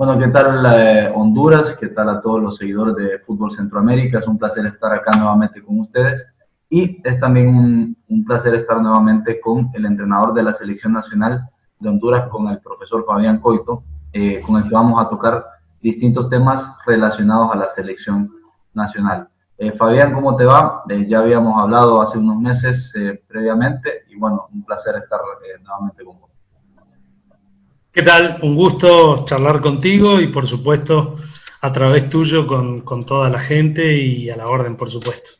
Bueno, ¿qué tal Honduras? ¿Qué tal a todos los seguidores de Fútbol Centroamérica? Es un placer estar acá nuevamente con ustedes y es también un placer estar nuevamente con el entrenador de la Selección Nacional de Honduras, con el profesor Fabián Coito, con el que vamos a tocar distintos temas relacionados a la Selección Nacional. Fabián, ¿cómo te va? Ya habíamos hablado hace unos meses previamente y bueno, un placer estar nuevamente con vos. ¿Qué tal? Un gusto charlar contigo y por supuesto a través tuyo con toda la gente y a la orden, por supuesto.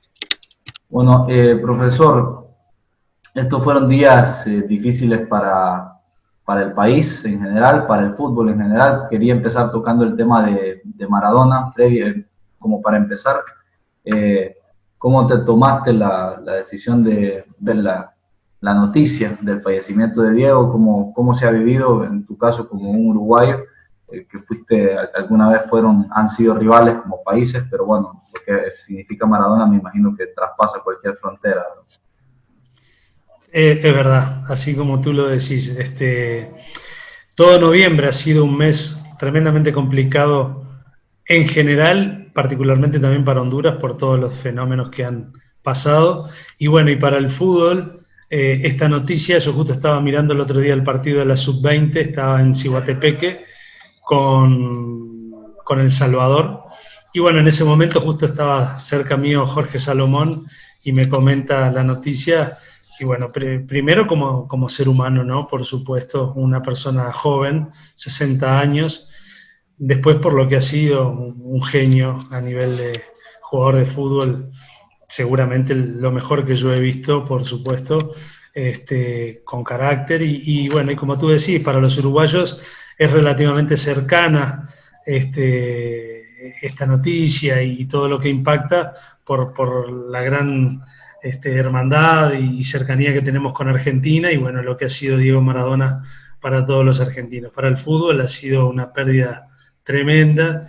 Bueno, profesor, estos fueron días difíciles para el país en general, para el fútbol en general. Quería empezar tocando el tema de Maradona, como para empezar. Eh, ¿Cómo te tomaste la decisión de ver la noticia del fallecimiento de Diego? ¿Cómo se ha vivido en tu caso como un uruguayo? Que fuiste, alguna vez han sido rivales como países, pero bueno, lo que significa Maradona me imagino que traspasa cualquier frontera, ¿no? Es verdad, así como tú lo decís, todo noviembre ha sido un mes tremendamente complicado en general, particularmente también para Honduras por todos los fenómenos que han pasado. Y bueno, y para el fútbol, esta noticia, yo justo estaba mirando el otro día el partido de la Sub-20, estaba en Ciguatepeque con El Salvador. Y bueno, en ese momento justo estaba cerca mío Jorge Salomón y me comenta la noticia. Y bueno, primero como ser humano, ¿no? Por supuesto, una persona joven, 60 años, después por lo que ha sido un genio a nivel de jugador de fútbol, seguramente lo mejor que yo he visto, por supuesto, con carácter y bueno, y como tú decís, para los uruguayos es relativamente cercana esta noticia y todo lo que impacta por la gran hermandad y cercanía que tenemos con Argentina y bueno, lo que ha sido Diego Maradona para todos los argentinos. Para el fútbol ha sido una pérdida tremenda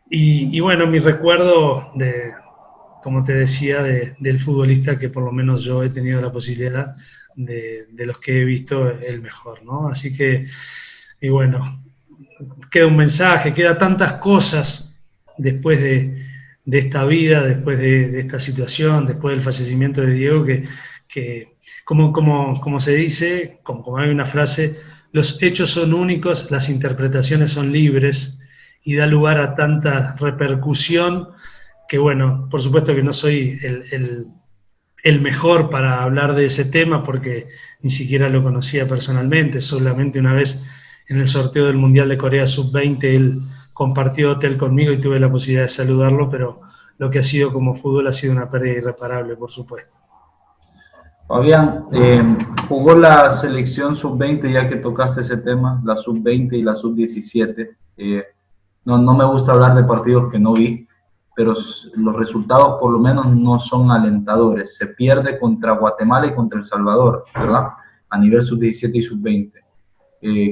y bueno, mi recuerdo como te decía, del futbolista que por lo menos yo he tenido la posibilidad de los que he visto el mejor, ¿no? Así que, y bueno, queda un mensaje, queda tantas cosas después de esta vida, después de esta situación, después del fallecimiento de Diego, que como se dice, como hay una frase, los hechos son únicos, las interpretaciones son libres y da lugar a tanta repercusión que bueno, por supuesto que no soy el mejor para hablar de ese tema porque ni siquiera lo conocía personalmente, solamente una vez en el sorteo del Mundial de Corea Sub-20 él compartió hotel conmigo y tuve la posibilidad de saludarlo, pero lo que ha sido como fútbol ha sido una pérdida irreparable, por supuesto. Fabián, jugó la selección sub-20, ya que tocaste ese tema, la sub-20 y la sub-17. No me gusta hablar de partidos que no vi, pero los resultados por lo menos no son alentadores. Se pierde contra Guatemala y contra El Salvador, ¿verdad? A nivel sub-17 y sub-20.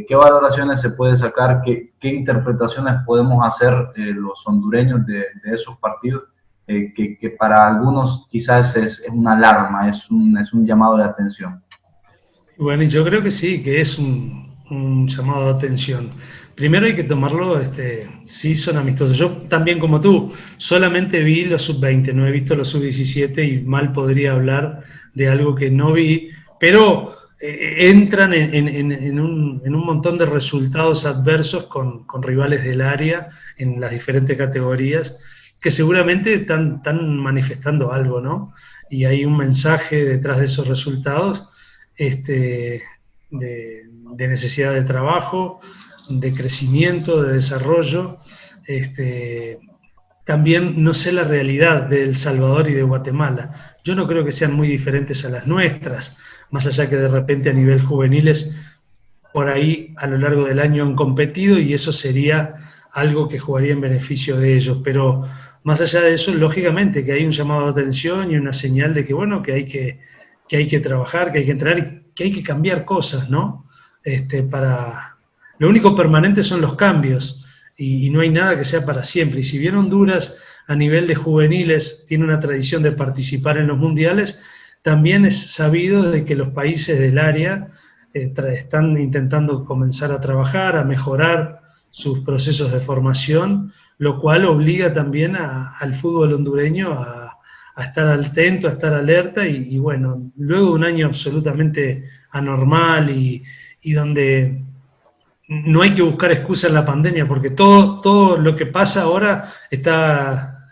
¿Qué valoraciones se puede sacar? ¿Qué interpretaciones podemos hacer los hondureños de esos partidos? Que para algunos quizás es una alarma, es un llamado de atención. Bueno, y yo creo que sí, que es un llamado de atención. Primero hay que tomarlo, sí son amistosos. Yo también como tú, solamente vi los sub-20, no he visto los sub-17 y mal podría hablar de algo que no vi, pero entran en un montón de resultados adversos con rivales del área en las diferentes categorías que seguramente están manifestando algo, ¿no? Y hay un mensaje detrás de esos resultados de necesidad de trabajo, de crecimiento, de desarrollo. También no sé la realidad de El Salvador y de Guatemala. Yo no creo que sean muy diferentes a las nuestras, más allá que de repente a nivel juveniles por ahí a lo largo del año han competido y eso sería algo que jugaría en beneficio de ellos. Pero más allá de eso, lógicamente que hay un llamado de atención y una señal de que, bueno, que hay que trabajar, que hay que entrar y que hay que cambiar cosas, ¿no? Lo único permanente son los cambios y no hay nada que sea para siempre. Y si bien Honduras a nivel de juveniles tiene una tradición de participar en los mundiales, también es sabido de que los países del área están intentando comenzar a trabajar, a mejorar sus procesos de formación, lo cual obliga también al fútbol hondureño a estar atento, a estar alerta y bueno, luego de un año absolutamente anormal y donde no hay que buscar excusa en la pandemia, porque todo lo que pasa ahora está,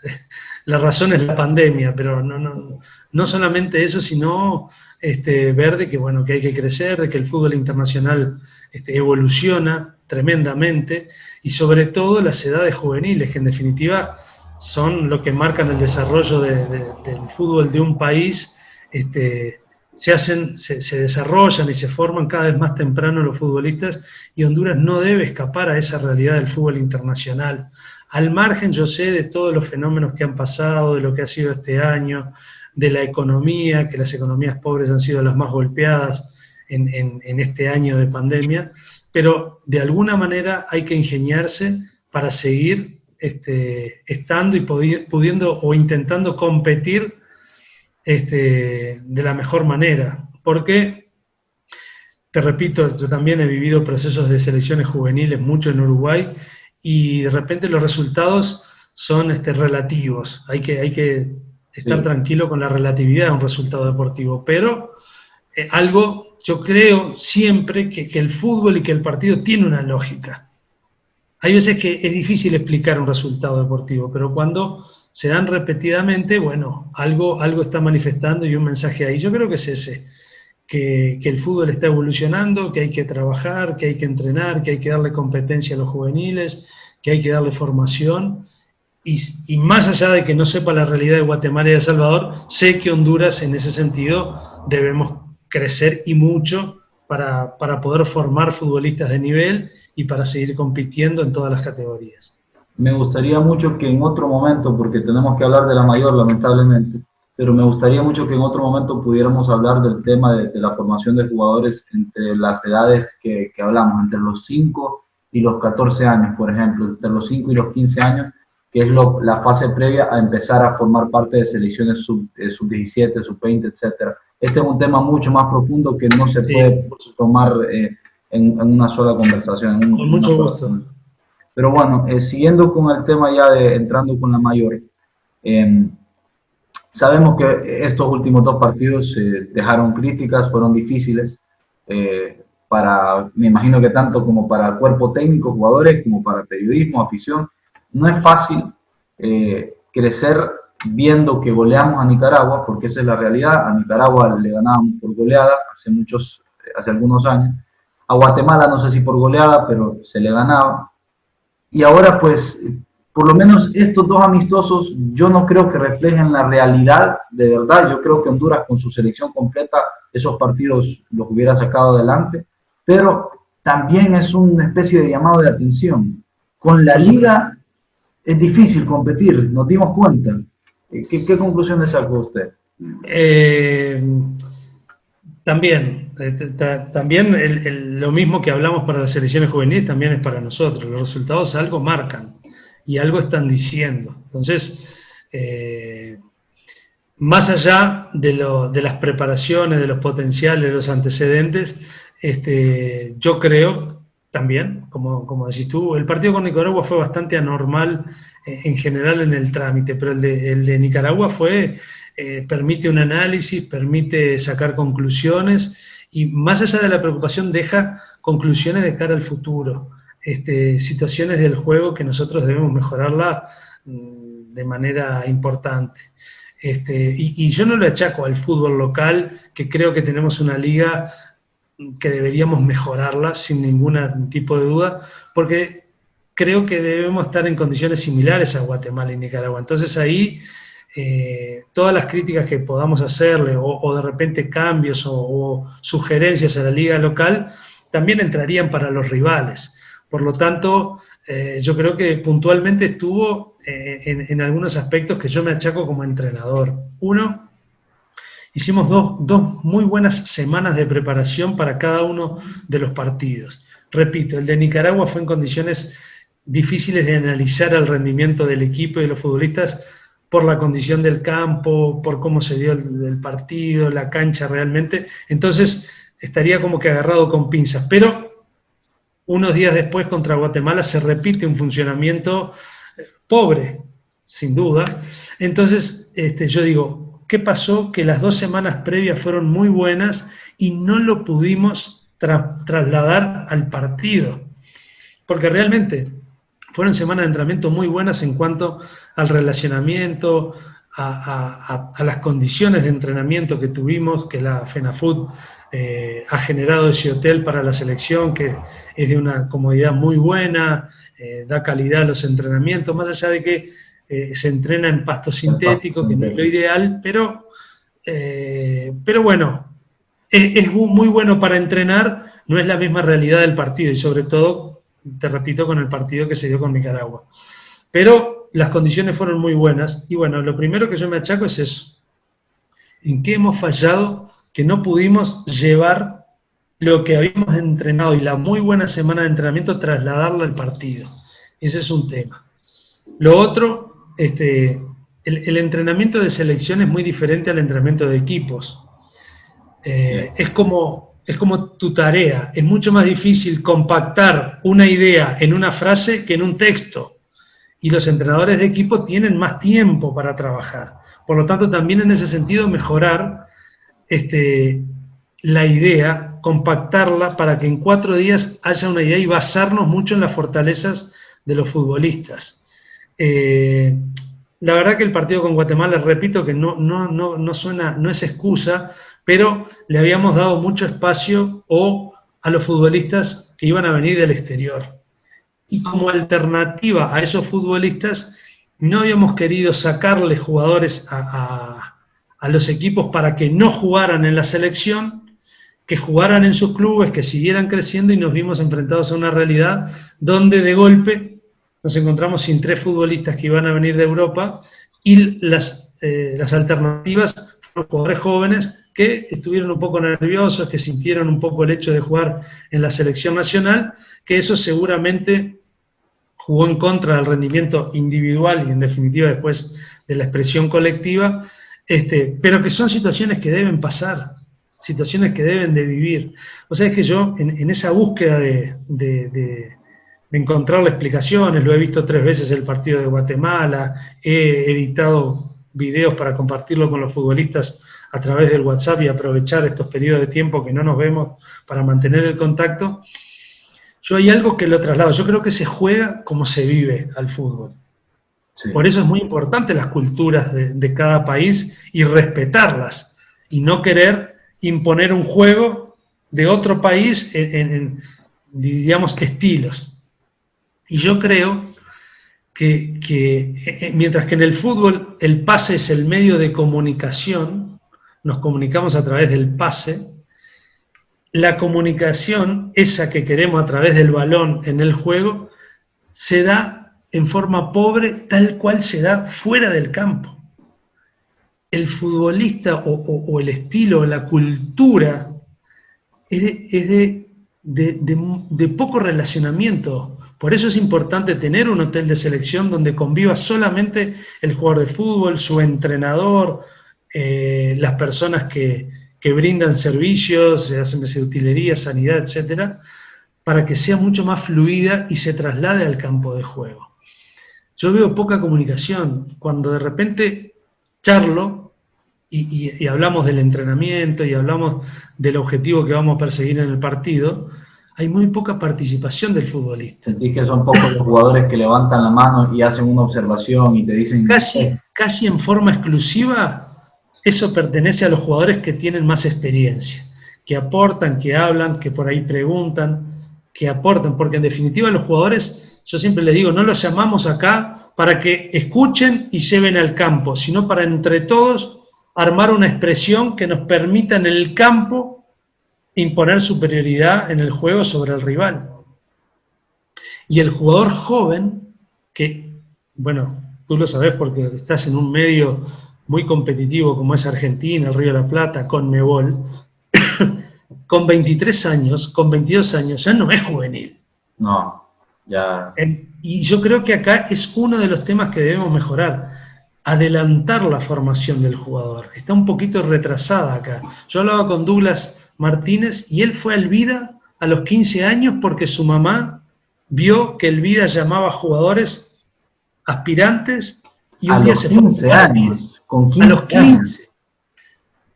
la razón es la pandemia, pero no solamente eso, sino ver de que, bueno, que hay que crecer, de que el fútbol internacional evoluciona tremendamente, y sobre todo las edades juveniles, que en definitiva son lo que marcan el desarrollo del fútbol de un país. Se desarrollan y se forman cada vez más temprano los futbolistas, y Honduras no debe escapar a esa realidad del fútbol internacional. Al margen, yo sé, de todos los fenómenos que han pasado, de lo que ha sido este año, de la economía, que las economías pobres han sido las más golpeadas en este año de pandemia, pero de alguna manera hay que ingeniarse para seguir estando y pudiendo o intentando competir de la mejor manera, porque, te repito, yo también he vivido procesos de selecciones juveniles mucho en Uruguay, y de repente los resultados son relativos, hay que estar tranquilo con la relatividad de un resultado deportivo, pero yo creo siempre que el fútbol y que el partido tiene una lógica. Hay veces que es difícil explicar un resultado deportivo, pero cuando se dan repetidamente, bueno, algo está manifestando y un mensaje ahí. Yo creo que es ese, que el fútbol está evolucionando, que hay que trabajar, que hay que entrenar, que hay que darle competencia a los juveniles, que hay que darle formación. Y más allá de que no sepa la realidad de Guatemala y de El Salvador, sé que Honduras en ese sentido debemos crecer y mucho para poder formar futbolistas de nivel y para seguir compitiendo en todas las categorías. Me gustaría mucho que en otro momento, porque tenemos que hablar de la mayor lamentablemente, pero me gustaría mucho que en otro momento pudiéramos hablar del tema de la formación de jugadores entre las edades que hablamos, entre los 5 y los 14 años, por ejemplo, entre los 5 y los 15 años, que es la fase previa a empezar a formar parte de selecciones sub-17, sub-20, etc. Este es un tema mucho más profundo que no se puede tomar en una sola conversación. Con mucho gusto. Pero bueno, siguiendo con el tema ya entrando con la mayor, sabemos que estos últimos 2 partidos dejaron críticas, fueron difíciles, me imagino que tanto como para el cuerpo técnico, jugadores, como para periodismo, afición. No es fácil crecer viendo que goleamos a Nicaragua, porque esa es la realidad. A Nicaragua le ganábamos por goleada hace algunos años. A Guatemala no sé si por goleada, pero se le ganaba. Y ahora pues, por lo menos estos 2 amistosos, yo no creo que reflejen la realidad de verdad. Yo creo que Honduras con su selección completa, esos partidos los hubiera sacado adelante, pero también es una especie de llamado de atención. Con la liga es difícil competir, nos dimos cuenta. ¿Qué conclusiones sacó usted? También lo mismo que hablamos para las selecciones juveniles también es para nosotros. Los resultados algo marcan y algo están diciendo. Entonces, más allá de las preparaciones, de los potenciales, de los antecedentes, yo creo también, como decís tú, el partido con Nicaragua fue bastante anormal en general en el trámite, pero el de Nicaragua permite un análisis, permite sacar conclusiones, y más allá de la preocupación deja conclusiones de cara al futuro, situaciones del juego que nosotros debemos mejorarla de manera importante. Y yo no le achaco al fútbol local, que creo que tenemos una liga que deberíamos mejorarla sin ningún tipo de duda, porque creo que debemos estar en condiciones similares a Guatemala y Nicaragua. Entonces ahí todas las críticas que podamos hacerle o de repente cambios o sugerencias a la liga local también entrarían para los rivales. Por lo tanto, yo creo que puntualmente estuvo en algunos aspectos que yo me achaco como entrenador. Uno, hicimos dos muy buenas semanas de preparación para cada uno de los partidos. Repito, el de Nicaragua fue en condiciones difíciles de analizar el rendimiento del equipo y de los futbolistas por la condición del campo, por cómo se dio el partido, la cancha realmente. Entonces estaría como que agarrado con pinzas. Pero unos días después contra Guatemala se repite un funcionamiento pobre, sin duda. Entonces, yo digo, ¿qué pasó? Que las 2 semanas previas fueron muy buenas y no lo pudimos trasladar al partido. Porque realmente fueron semanas de entrenamiento muy buenas en cuanto al relacionamiento, a las condiciones de entrenamiento que tuvimos, que la FENAFUT ha generado ese hotel para la selección, que es de una comodidad muy buena, da calidad a los entrenamientos, más allá de que se entrena en pasto sintético, que no es lo ideal, pero bueno, es muy bueno para entrenar, no es la misma realidad del partido, y sobre todo, te repito, con el partido que se dio con Nicaragua. Pero las condiciones fueron muy buenas, y bueno, lo primero que yo me achaco es eso. ¿En qué hemos fallado? Que no pudimos llevar lo que habíamos entrenado y la muy buena semana de entrenamiento, trasladarlo al partido. Ese es un tema. Lo otro, el entrenamiento de selección es muy diferente al entrenamiento de equipos. Es como tu tarea. Es mucho más difícil compactar una idea en una frase que en un texto. Y los entrenadores de equipo tienen más tiempo para trabajar. Por lo tanto, también en ese sentido mejorar la idea, compactarla para que en 4 días haya una idea y basarnos mucho en las fortalezas de los futbolistas. La verdad que el partido con Guatemala, repito que no suena, no es excusa, pero le habíamos dado mucho espacio a los futbolistas que iban a venir del exterior. Y como alternativa a esos futbolistas, no habíamos querido sacarles jugadores a los equipos para que no jugaran en la selección, que jugaran en sus clubes, que siguieran creciendo, y nos vimos enfrentados a una realidad donde de golpe nos encontramos sin 3 futbolistas que iban a venir de Europa, y las alternativas fueron jugadores jóvenes que estuvieron un poco nerviosos, que sintieron un poco el hecho de jugar en la selección nacional, que eso seguramente jugó en contra del rendimiento individual y en definitiva después de la expresión colectiva, pero que son situaciones que deben pasar, situaciones que deben de vivir. O sea, es que yo en esa búsqueda de encontrarle explicaciones, lo he visto 3 veces el partido de Guatemala, he editado videos para compartirlo con los futbolistas a través del WhatsApp y aprovechar estos periodos de tiempo que no nos vemos para mantener el contacto. Yo hay algo que lo traslado, yo creo que se juega como se vive al fútbol. Sí. Por eso es muy importante las culturas de cada país y respetarlas, y no querer imponer un juego de otro país en digamos, estilos. Y yo creo que mientras que en el fútbol el pase es el medio de comunicación, nos comunicamos a través del pase, la comunicación, esa que queremos a través del balón en el juego, se da en forma pobre tal cual se da fuera del campo. El futbolista o el estilo, la cultura, es de poco relacionamiento. Por eso es importante tener un hotel de selección donde conviva solamente el jugador de fútbol, su entrenador, las personas que brindan servicios, de utilería, sanidad, etcétera, para que sea mucho más fluida y se traslade al campo de juego. Yo veo poca comunicación. Cuando de repente charlo y hablamos del entrenamiento y hablamos del objetivo que vamos a perseguir en el partido, hay muy poca participación del futbolista. Sentís que son pocos los jugadores que levantan la mano y hacen una observación y te dicen... Casi en forma exclusiva, eso pertenece a los jugadores que tienen más experiencia, que aportan, que hablan, que por ahí preguntan, que aportan, porque en definitiva los jugadores, yo siempre les digo, no los llamamos acá para que escuchen y lleven al campo, sino para entre todos armar una expresión que nos permita en el campo imponer superioridad en el juego sobre el rival. Y el jugador joven, que, bueno, tú lo sabés porque estás en un medio muy competitivo como es Argentina, el Río de la Plata, Conmebol, con 23 años, con 22 años, ya no es juvenil. No, ya... Y yo creo que acá es uno de los temas que debemos mejorar, adelantar la formación del jugador. Está un poquito retrasada acá. Yo hablaba con Douglas Martínez y él fue al Vida a los 15 años porque su mamá vio que el Vida llamaba a jugadores aspirantes y un día se fue a 15 años, con 15 a los 15. años.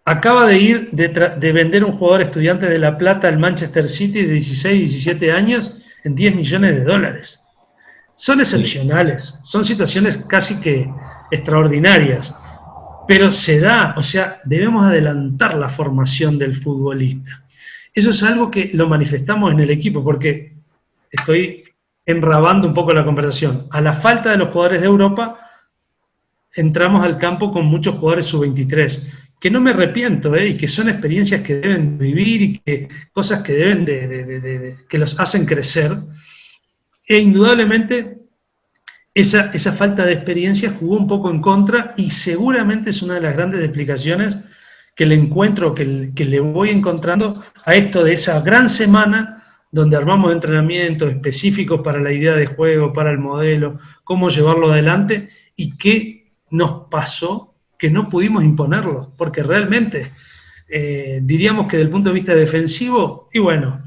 Acaba de ir de vender un jugador estudiante de La Plata al Manchester City de 16, 17 años en 10 millones de dólares. Son excepcionales, son situaciones casi que extraordinarias, pero se da, o sea, debemos adelantar la formación del futbolista. Eso es algo que lo manifestamos en el equipo, porque estoy enrabando un poco la conversación. A la falta de los jugadores de Europa, entramos al campo con muchos jugadores sub-23, que no me arrepiento, y que son experiencias que deben vivir y que cosas que deben que los hacen crecer. E indudablemente esa falta de experiencia jugó un poco en contra y seguramente es una de las grandes explicaciones que le encuentro, que le voy encontrando a esto de esa gran semana donde armamos entrenamientos específicos para la idea de juego, para el modelo, cómo llevarlo adelante, y qué nos pasó que no pudimos imponerlo, porque realmente diríamos que desde el punto de vista defensivo, y bueno,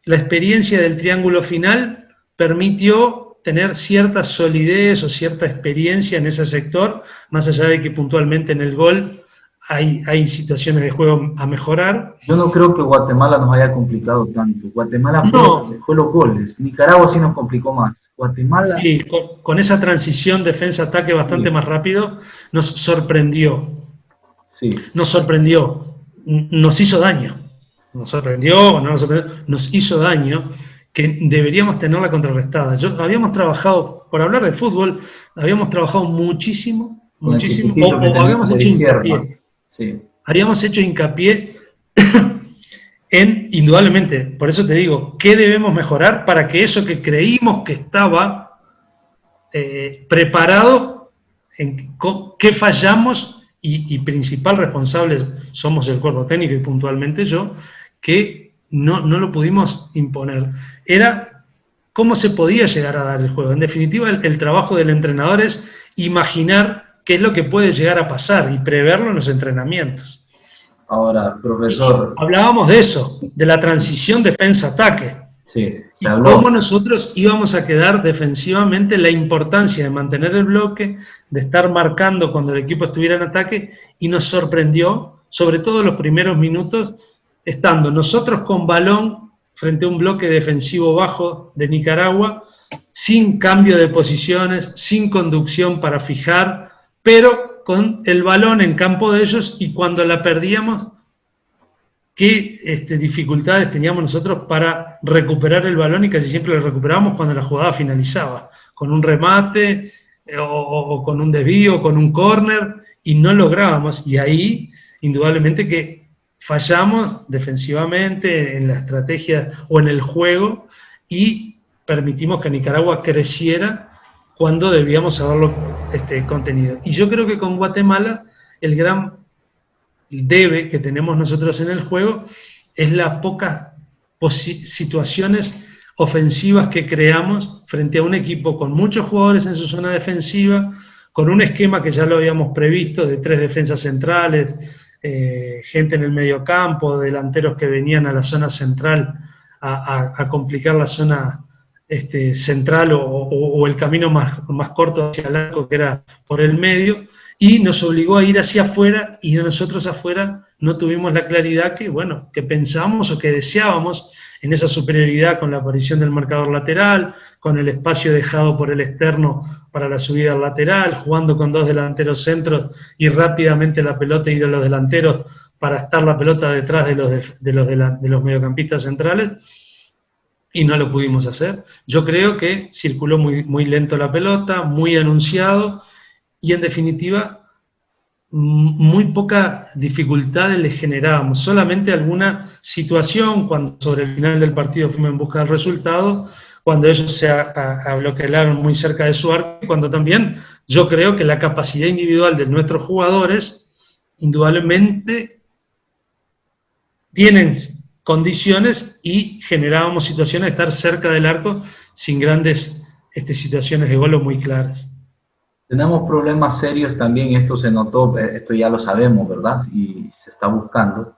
la experiencia del triángulo final permitió tener cierta solidez o cierta experiencia en ese sector, más allá de que puntualmente en el gol hay situaciones de juego a mejorar. Yo no creo que Guatemala nos haya complicado tanto. Guatemala fue los goles. Nicaragua sí nos complicó más. Guatemala... Sí, con esa transición defensa-ataque bastante más rápido, nos sorprendió. Sí. Nos sorprendió. Nos hizo daño. Nos sorprendió, no nos sorprendió, nos hizo daño, que deberíamos tenerla contrarrestada. Habíamos trabajado, por hablar de fútbol, habíamos trabajado muchísimo, o habíamos hecho hincapié. Sí. Habíamos hecho hincapié en, indudablemente, por eso te digo, ¿qué debemos mejorar para que eso que creímos que estaba preparado, qué fallamos, y principal responsable somos el cuerpo técnico y puntualmente yo, que no lo pudimos imponer? Era cómo se podía llegar a dar el juego. En definitiva, el trabajo del entrenador es imaginar qué es lo que puede llegar a pasar y preverlo en los entrenamientos. Ahora, profesor... Hablábamos de eso, de la transición defensa-ataque. Sí, y cómo nosotros íbamos a quedar defensivamente, la importancia de mantener el bloque, de estar marcando cuando el equipo estuviera en ataque, y nos sorprendió, sobre todo los primeros minutos, estando nosotros con balón frente a un bloque defensivo bajo de Nicaragua, sin cambio de posiciones, sin conducción para fijar, pero con el balón en campo de ellos, y cuando la perdíamos, qué dificultades teníamos nosotros para recuperar el balón, y casi siempre lo recuperábamos cuando la jugada finalizaba, con un remate o con un desvío, con un córner, y no lográbamos, y ahí indudablemente que fallamos defensivamente en la estrategia o en el juego, y permitimos que Nicaragua creciera cuando debíamos haberlo contenido. Y yo creo que con Guatemala el gran debe que tenemos nosotros en el juego es las pocas situaciones ofensivas que creamos frente a un equipo con muchos jugadores en su zona defensiva, con un esquema que ya lo habíamos previsto de 3 defensas centrales, gente en el mediocampo, delanteros que venían a la zona central a complicar la zona central o el camino más corto hacia el arco, que era por el medio, y nos obligó a ir hacia afuera, y nosotros afuera no tuvimos la claridad que pensábamos o que deseábamos en esa superioridad, con la aparición del marcador lateral, con el espacio dejado por el externo para la subida al lateral, jugando con 2 delanteros centros y rápidamente la pelota ir a los delanteros para estar la pelota detrás de los mediocampistas centrales, y no lo pudimos hacer. Yo creo que circuló muy lento la pelota, muy anunciado, y en definitiva muy poca dificultades le generábamos, solamente alguna situación cuando sobre el final del partido fuimos en busca del resultado, cuando ellos se abloquelaron muy cerca de su arco, cuando también yo creo que la capacidad individual de nuestros jugadores indudablemente tienen condiciones, y generábamos situaciones de estar cerca del arco sin grandes situaciones de gol muy claras. Tenemos problemas serios también, esto se notó, esto ya lo sabemos, ¿verdad? Y se está buscando.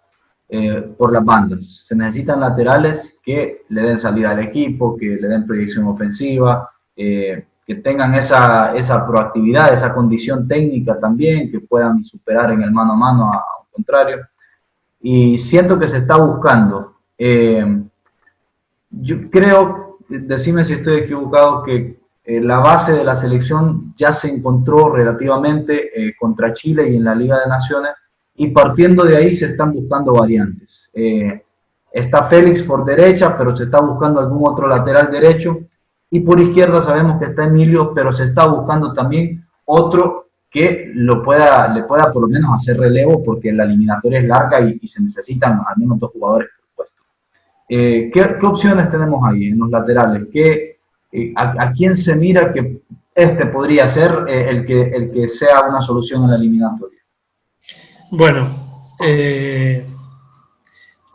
por las bandas. Se necesitan laterales que le den salida al equipo, que le den proyección ofensiva, que tengan esa proactividad, esa condición técnica también, que puedan superar en el mano a mano a un contrario. Y siento que se está buscando. Yo creo, decime si estoy equivocado, que la base de la selección ya se encontró relativamente contra Chile y en la Liga de Naciones, y partiendo de ahí se están buscando variantes. Está Félix por derecha, pero se está buscando algún otro lateral derecho, y por izquierda sabemos que está Emilio, pero se está buscando también otro que le pueda por lo menos hacer relevo, porque la eliminatoria es larga y se necesitan al menos 2 jugadores por puesto. ¿Qué opciones tenemos ahí en los laterales? ¿A quién se mira que este podría ser el que sea una solución en la eliminatoria? Bueno,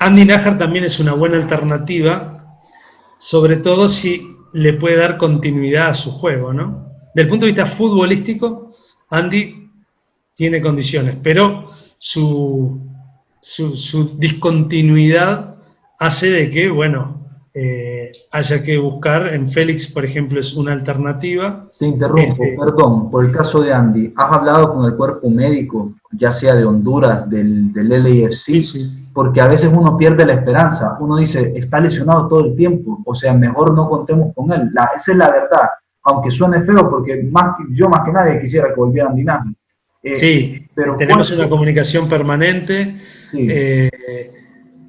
Andy Nájar también es una buena alternativa, sobre todo si le puede dar continuidad a su juego, ¿no? Del punto de vista futbolístico, Andy tiene condiciones, pero su discontinuidad hace de que, bueno, haya que buscar, en Félix, por ejemplo, es una alternativa. Te interrumpo, perdón, por el caso de Andy, ¿has hablado con el cuerpo médico, ya sea de Honduras, del LAFC? Sí. Porque a veces uno pierde la esperanza, uno dice, está lesionado todo el tiempo, o sea, mejor no contemos con él. Esa es la verdad, aunque suene feo, porque yo más que nadie quisiera que volviera Andy Nájar. Sí, pero tenemos una comunicación permanente. Sí.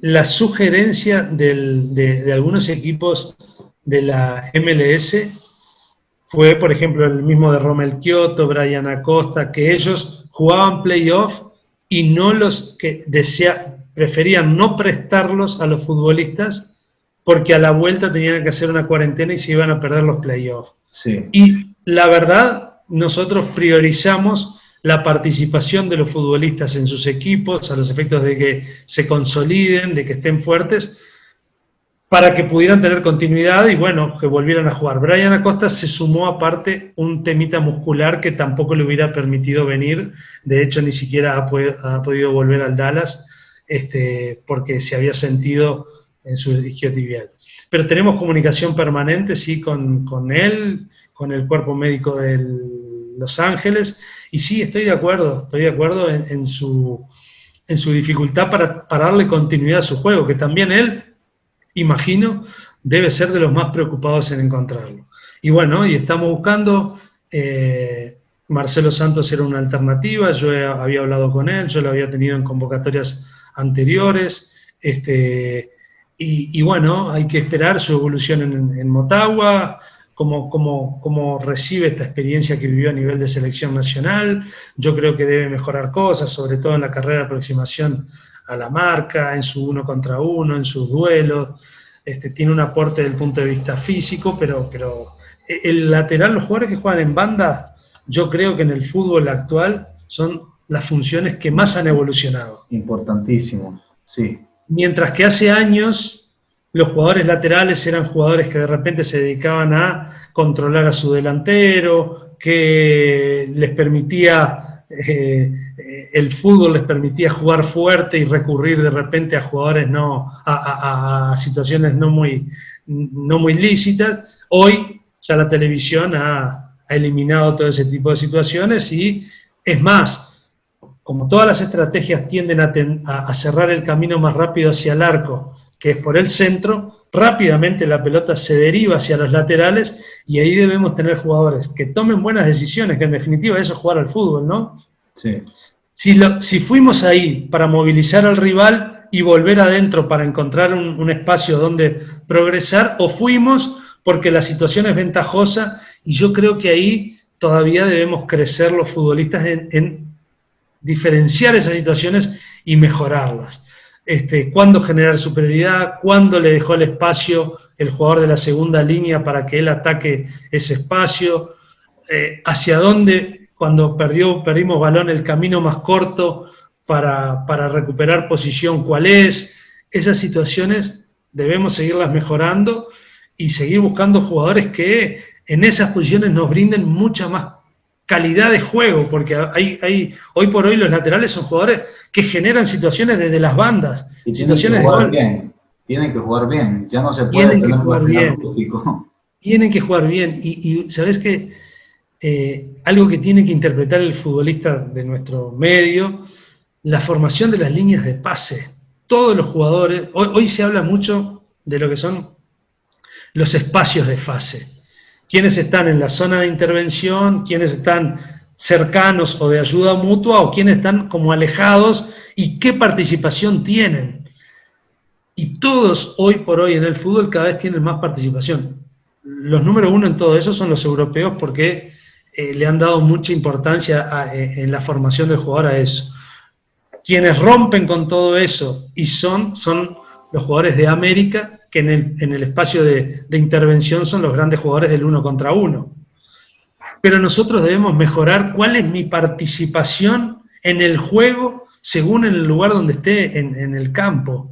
La sugerencia de algunos equipos de la MLS fue, por ejemplo, el mismo de Romel Kioto, Brian Acosta, que ellos jugaban playoff y no los que preferían no prestarlos a los futbolistas porque a la vuelta tenían que hacer una cuarentena y se iban a perder los playoffs. Sí. Y la verdad, nosotros priorizamos la participación de los futbolistas en sus equipos, a los efectos de que se consoliden, de que estén fuertes, para que pudieran tener continuidad y, bueno, que volvieran a jugar. Brian Acosta se sumó aparte un temita muscular que tampoco le hubiera permitido venir, de hecho ni siquiera ha podido volver al Dallas, porque se había sentido en su isquiotibial. Pero tenemos comunicación permanente, sí, con él, con el cuerpo médico de Los Ángeles, y sí, estoy de acuerdo en su dificultad para darle continuidad a su juego, que también él, imagino, debe ser de los más preocupados en encontrarlo. Y bueno, y estamos buscando, Marcelo Santos era una alternativa, yo había hablado con él, yo lo había tenido en convocatorias anteriores, y bueno, hay que esperar su evolución en Motagua, cómo recibe esta experiencia que vivió a nivel de selección nacional. Yo creo que debe mejorar cosas, sobre todo en la carrera de aproximación a la marca, en su 1 contra 1, en sus duelos. Tiene un aporte desde el punto de vista físico, pero el lateral, los jugadores que juegan en banda, yo creo que en el fútbol actual son las funciones que más han evolucionado. Importantísimo, sí. Mientras que hace años los jugadores laterales eran jugadores que de repente se dedicaban a controlar a su delantero, que les permitía, el fútbol les permitía jugar fuerte y recurrir de repente a jugadores a situaciones no muy lícitas. Hoy ya la televisión ha eliminado todo ese tipo de situaciones y es más, como todas las estrategias tienden a cerrar el camino más rápido hacia el arco, que es por el centro, rápidamente la pelota se deriva hacia los laterales y ahí debemos tener jugadores que tomen buenas decisiones, que en definitiva eso es jugar al fútbol, ¿no? Sí. Si fuimos ahí para movilizar al rival y volver adentro para encontrar un espacio donde progresar, o fuimos porque la situación es ventajosa, y yo creo que ahí todavía debemos crecer los futbolistas en diferenciar esas situaciones y mejorarlas. Cuándo generar superioridad, cuándo le dejó el espacio el jugador de la segunda línea para que él ataque ese espacio, hacia dónde, cuando perdimos balón, el camino más corto para recuperar posición, cuál es. Esas situaciones debemos seguirlas mejorando y seguir buscando jugadores que en esas posiciones nos brinden mucha más calidad de juego, porque hoy por hoy los laterales son jugadores que generan situaciones desde las bandas, Y situaciones de gol. Tienen que jugar bien, ya no se puede Tienen que tener jugar bien. rústico. Tienen que jugar bien. Y ¿sabés qué? Algo que tiene que interpretar el futbolista de nuestro medio, la formación de las líneas de pase. Todos los jugadores, hoy se habla mucho de lo que son los espacios de fase. Quiénes están en la zona de intervención, quiénes están cercanos o de ayuda mutua, o quiénes están como alejados y qué participación tienen. Y todos hoy por hoy en el fútbol cada vez tienen más participación. Los número uno en todo eso son los europeos porque le han dado mucha importancia en la formación del jugador a eso. Quienes rompen con todo eso y son los jugadores de América, que en el espacio de intervención son los grandes jugadores del 1 contra 1. Pero nosotros debemos mejorar cuál es mi participación en el juego según en el lugar donde esté en el campo.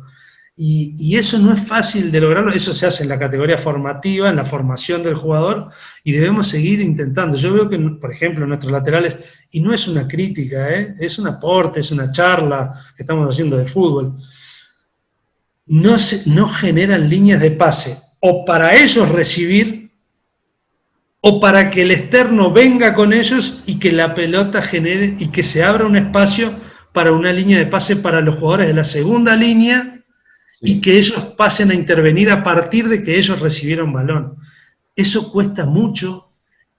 Y eso no es fácil de lograrlo, eso se hace en la categoría formativa, en la formación del jugador, y debemos seguir intentando. Yo veo que, por ejemplo, nuestros laterales, y no es una crítica, es un aporte, es una charla que estamos haciendo de fútbol, no generan líneas de pase, o para ellos recibir, o para que el externo venga con ellos y que la pelota genere, y que se abra un espacio para una línea de pase para los jugadores de la segunda línea, y que ellos pasen a intervenir a partir de que ellos recibieron balón. Eso cuesta mucho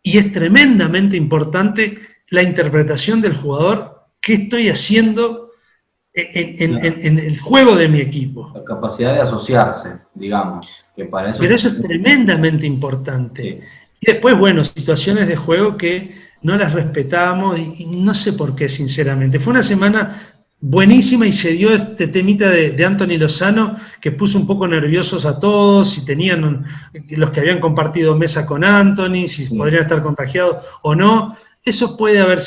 y es tremendamente importante la interpretación del jugador, qué estoy haciendo en el juego de mi equipo. La capacidad de asociarse, digamos. Que para eso pero eso es tremendamente importante. Sí. Y después, bueno, situaciones de juego que no las respetamos y no sé por qué, sinceramente. Fue una semana buenísima y se dio este temita de Anthony Lozano que puso un poco nerviosos a todos, si tenían los que habían compartido mesa con Anthony, si sí, podrían estar contagiados o no. Eso puede haber,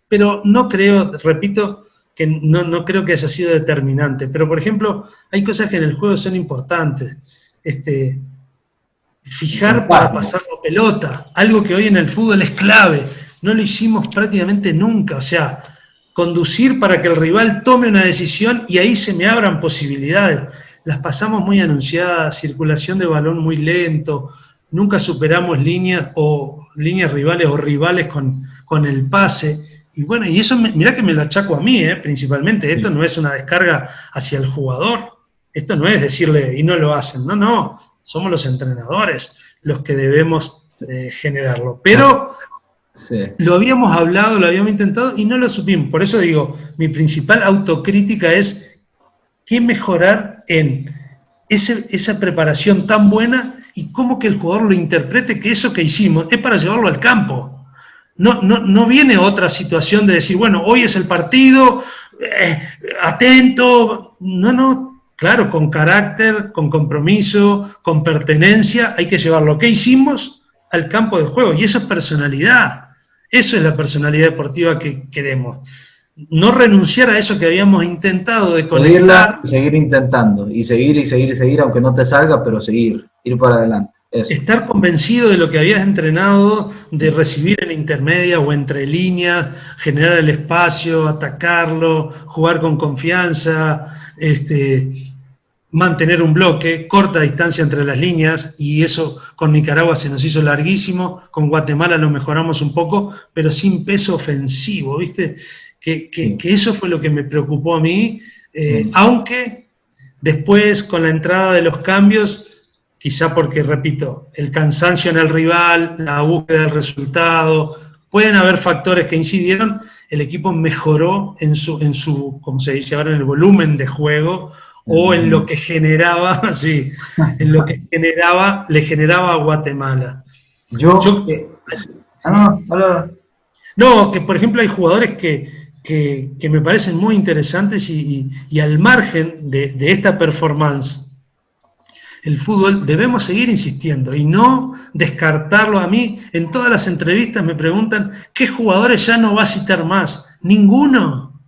pero no creo, repito, que no creo que haya sido determinante. Pero, por ejemplo, hay cosas que en el juego son importantes. Fijar para pasar la pelota, algo que hoy en el fútbol es clave. No lo hicimos prácticamente nunca, o sea, conducir para que el rival tome una decisión y ahí se me abran posibilidades. Las pasamos muy anunciadas, circulación de balón muy lento, nunca superamos líneas rivales o rivales con el pase. Y bueno, y eso mirá que me lo achaco a mí, principalmente. Esto no es una descarga hacia el jugador, esto no es decirle y no lo hacen, no, somos los entrenadores los que debemos generarlo. Pero sí, lo habíamos hablado, lo habíamos intentado y no lo supimos. Por eso digo, mi principal autocrítica es qué mejorar en esa preparación tan buena y cómo que el jugador lo interprete, que eso que hicimos es para llevarlo al campo. No viene otra situación de decir, bueno, hoy es el partido, atento, no, claro, con carácter, con compromiso, con pertenencia, hay que llevar lo que hicimos al campo de juego, y eso es personalidad, eso es la personalidad deportiva que queremos. No renunciar a eso que habíamos intentado de conectar. Seguir intentando, y seguir, aunque no te salga, pero seguir, ir para adelante. Eso. Estar convencido de lo que habías entrenado, de recibir en intermedia o entre líneas, generar el espacio, atacarlo, jugar con confianza, mantener un bloque, corta distancia entre las líneas, y eso con Nicaragua se nos hizo larguísimo, con Guatemala lo mejoramos un poco, pero sin peso ofensivo, ¿viste? Que eso fue lo que me preocupó a mí, aunque después con la entrada de los cambios, quizá porque, repito, el cansancio en el rival, la búsqueda del resultado, pueden haber factores que incidieron, el equipo mejoró en su, como se dice ahora, en el volumen de juego, o en lo que generaba, sí, en lo que le generaba a Guatemala. No, que por ejemplo hay jugadores que me parecen muy interesantes y al margen de esta performance, el fútbol debemos seguir insistiendo y no descartarlo. A mí, en todas las entrevistas me preguntan, ¿qué jugadores ya no va a citar más? Ninguno.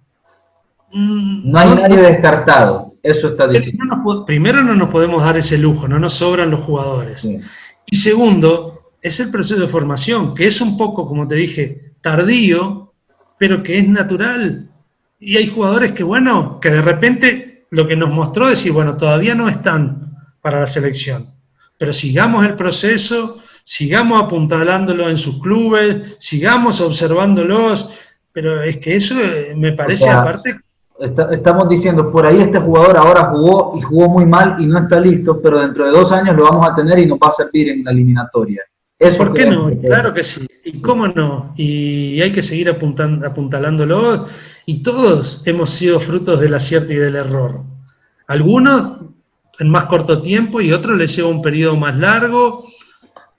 No hay nadie descartado, eso está diciendo. Primero no nos podemos dar ese lujo, no nos sobran los jugadores. Sí. Y segundo, es el proceso de formación, que es un poco, como te dije, tardío, pero que es natural. Y hay jugadores que, bueno, que de repente lo que nos mostró es decir, bueno, todavía no están para la selección, pero sigamos el proceso, sigamos apuntalándolo en sus clubes, sigamos observándolos, pero es que eso me O parece sea, aparte. estamos diciendo, por ahí este jugador ahora jugó y jugó muy mal y no está listo, pero dentro de 2 años lo vamos a tener y nos va a servir en la eliminatoria. Eso ¿Por qué creemos que no? puede Claro pasar. que sí. ¿Y Sí. cómo no? Y hay que seguir apuntalándolo. Y todos hemos sido frutos del acierto y del error. Algunos en más corto tiempo y otros les lleva un periodo más largo.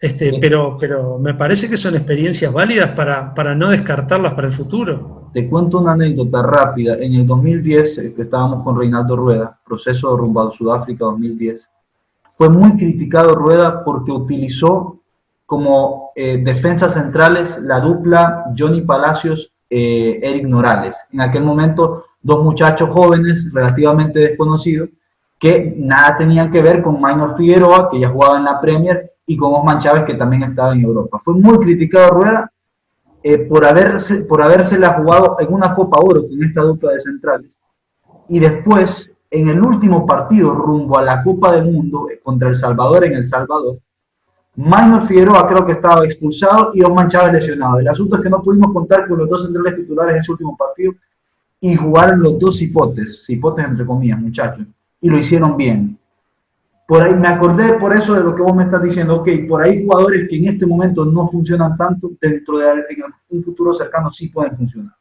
Sí. Pero me parece que son experiencias válidas para no descartarlas para el futuro. Te cuento una anécdota rápida. En el 2010, que estábamos con Reinaldo Rueda, proceso rumbo a Sudáfrica 2010, fue muy criticado Rueda porque utilizó como defensas centrales la dupla Johnny Palacios, Eric Norales. En aquel momento, dos muchachos jóvenes, relativamente desconocidos, que nada tenían que ver con Maynor Figueroa, que ya jugaba en la Premier, y con Osman Chávez, que también estaba en Europa. Fue muy criticado Rueda por habérsela jugado en una Copa Oro con esta dupla de centrales. Y después, en el último partido rumbo a la Copa del Mundo contra El Salvador en El Salvador, Maynor Figueroa creo que estaba expulsado y Osman Chávez lesionado. El asunto es que no pudimos contar con los dos centrales titulares en ese último partido y jugaron los dos cipotes entre comillas, muchachos, y lo hicieron bien. Por ahí me acordé por eso de lo que vos me estás diciendo, ok, por ahí jugadores que en este momento no funcionan tanto, dentro de en un futuro cercano sí pueden funcionar.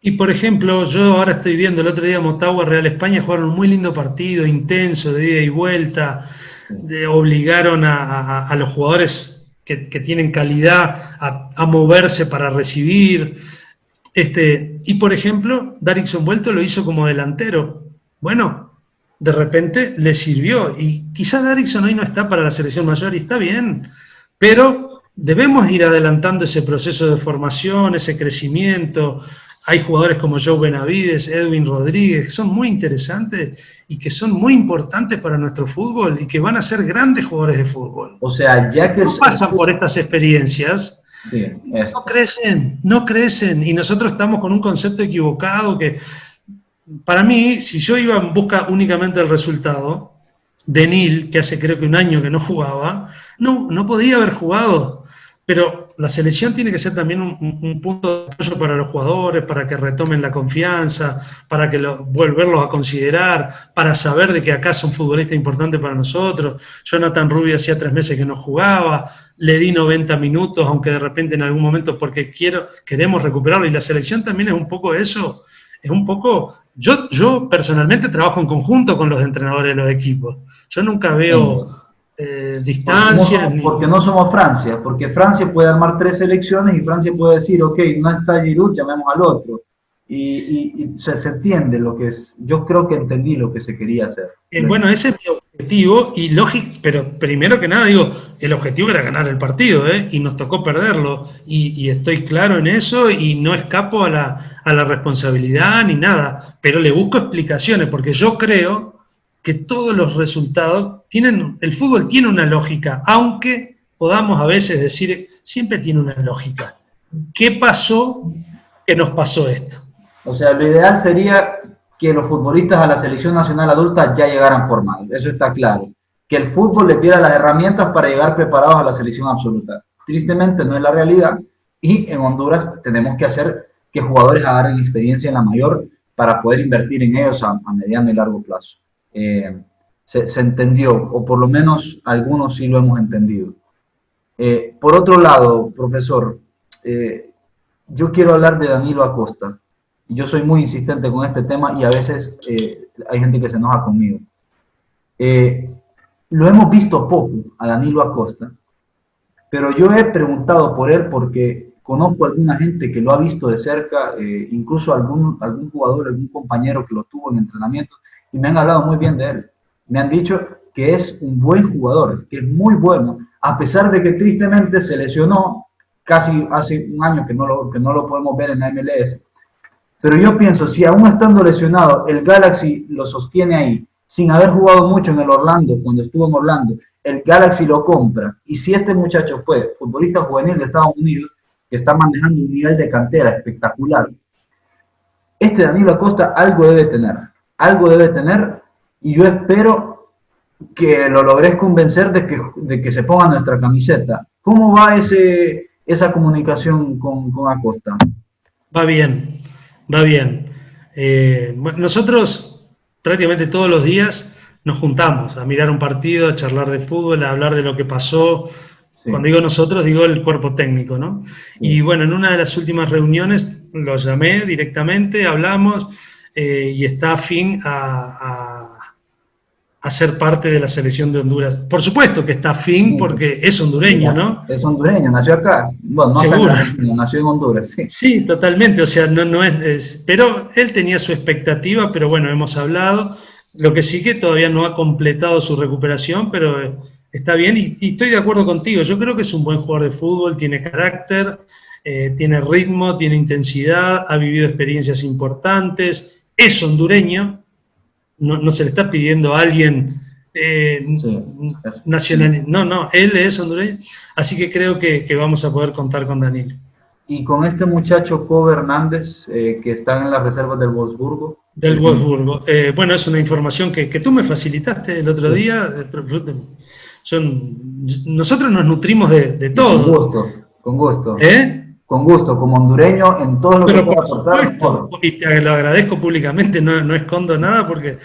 Y por ejemplo, yo ahora estoy viendo, el otro día Motagua, Real España jugaron un muy lindo partido, intenso, de ida y vuelta, obligaron a los jugadores que tienen calidad a moverse para recibir. Y por ejemplo, Darinson Vuelto lo hizo como delantero. Bueno, de repente le sirvió. Y quizás Darinson hoy no está para la selección mayor y está bien, pero debemos ir adelantando ese proceso de formación, ese crecimiento. Hay jugadores como Joe Benavides, Edwin Rodríguez, que son muy interesantes y que son muy importantes para nuestro fútbol y que van a ser grandes jugadores de fútbol. O sea, ya que No pasan por estas experiencias, sí, no crecen y nosotros estamos con un concepto equivocado que para mí, si yo iba en busca únicamente del resultado, Denil, que hace creo que un año que no jugaba, no podía haber jugado, pero la selección tiene que ser también un punto de apoyo para los jugadores, para que retomen la confianza, para que volverlos a considerar, para saber de que acá es un futbolista importante para nosotros. Jonathan Rubio hacía 3 meses que no jugaba, le di 90 minutos, aunque de repente en algún momento porque queremos recuperarlo, y la selección también es un poco eso, es un poco. Yo personalmente trabajo en conjunto con los entrenadores de los equipos. Yo nunca veo distancias. Porque no somos Francia, porque Francia puede armar 3 selecciones y Francia puede decir, ok, no está Giroud, llamemos al otro. Y se entiende lo que es. Yo creo que entendí lo que se quería hacer. Bueno, ese es mi objetivo y lógico, pero primero que nada digo, el objetivo era ganar el partido, y nos tocó perderlo y estoy claro en eso y no escapo a la responsabilidad ni nada, pero le busco explicaciones porque yo creo que todos los resultados el fútbol tiene una lógica, aunque podamos a veces decir, siempre tiene una lógica. ¿Qué pasó que nos pasó esto? O sea, lo ideal sería que los futbolistas a la selección nacional adulta ya llegaran formados, eso está claro. Que el fútbol les diera las herramientas para llegar preparados a la selección absoluta. Tristemente no es la realidad y en Honduras tenemos que hacer que jugadores agarren experiencia en la mayor para poder invertir en ellos a mediano y largo plazo. Se entendió, o por lo menos algunos sí lo hemos entendido. Por otro lado, profesor, yo quiero hablar de Danilo Acosta. Yo soy muy insistente con este tema y a veces hay gente que se enoja conmigo. Lo hemos visto poco a Danilo Acosta, pero yo he preguntado por él porque conozco a alguna gente que lo ha visto de cerca, incluso algún jugador, algún compañero que lo tuvo en entrenamiento, y me han hablado muy bien de él. Me han dicho que es un buen jugador, que es muy bueno, a pesar de que tristemente se lesionó casi hace un año que no lo podemos ver en la MLS. Pero yo pienso, si aún estando lesionado, el Galaxy lo sostiene ahí, sin haber jugado mucho en el Orlando, cuando estuvo en Orlando, el Galaxy lo compra, y si este muchacho fue futbolista juvenil de Estados Unidos, que está manejando un nivel de cantera espectacular. Este Danilo Acosta algo debe tener, y yo espero que lo logres convencer de que se ponga nuestra camiseta. ¿Cómo va esa comunicación con Acosta? Va bien, va bien. Bueno, nosotros prácticamente todos los días nos juntamos a mirar un partido, a charlar de fútbol, a hablar de lo que pasó. Sí, Cuando digo nosotros, digo el cuerpo técnico, ¿no? Y sí. bueno, en una de las últimas reuniones lo llamé directamente, hablamos y está afín a ser parte de la selección de Honduras. Por supuesto que está afín porque es hondureño, ¿no? Es hondureño, nació acá. Bueno, no acá en Seguro. Argentina, nació en Honduras, sí. Sí, totalmente, o sea, no pero él tenía su expectativa, pero bueno, hemos hablado, lo que sí que todavía no ha completado su recuperación, pero está bien y estoy de acuerdo contigo, yo creo que es un buen jugador de fútbol, tiene carácter, tiene ritmo, tiene intensidad, ha vivido experiencias importantes, es hondureño, no se le está pidiendo a alguien Sí, nacional, no, él es hondureño, así que creo que vamos a poder contar con Danilo. y con este muchacho Kobe Hernández, que está en las reservas del Wolfsburgo. Del Wolfsburgo. Bueno, es una información que tú me facilitaste el otro día. Nosotros nos nutrimos de todo. Con gusto. ¿Eh? Con gusto, como hondureño, en todo lo que Pero pueda por aportar. supuesto, y te lo agradezco públicamente, no escondo nada porque,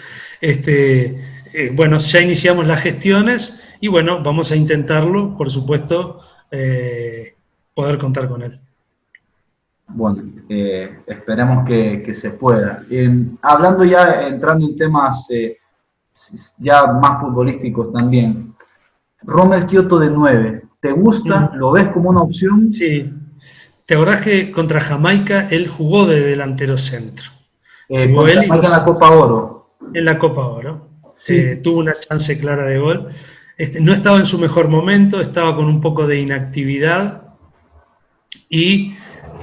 bueno, ya iniciamos las gestiones y bueno, vamos a intentarlo, por supuesto, poder contar con él. Bueno, esperemos que se pueda. Hablando ya, entrando en temas ya más futbolísticos también, Rommel Kioto de 9, ¿te gusta? ¿Lo ves como una opción? Sí. ¿Te acordás que contra Jamaica él jugó de delantero centro? Jugó Contra él y Jamaica en la Copa Oro. en la Copa Oro. Sí. Tuvo una chance clara de gol. No estaba en su mejor momento, estaba con un poco de inactividad y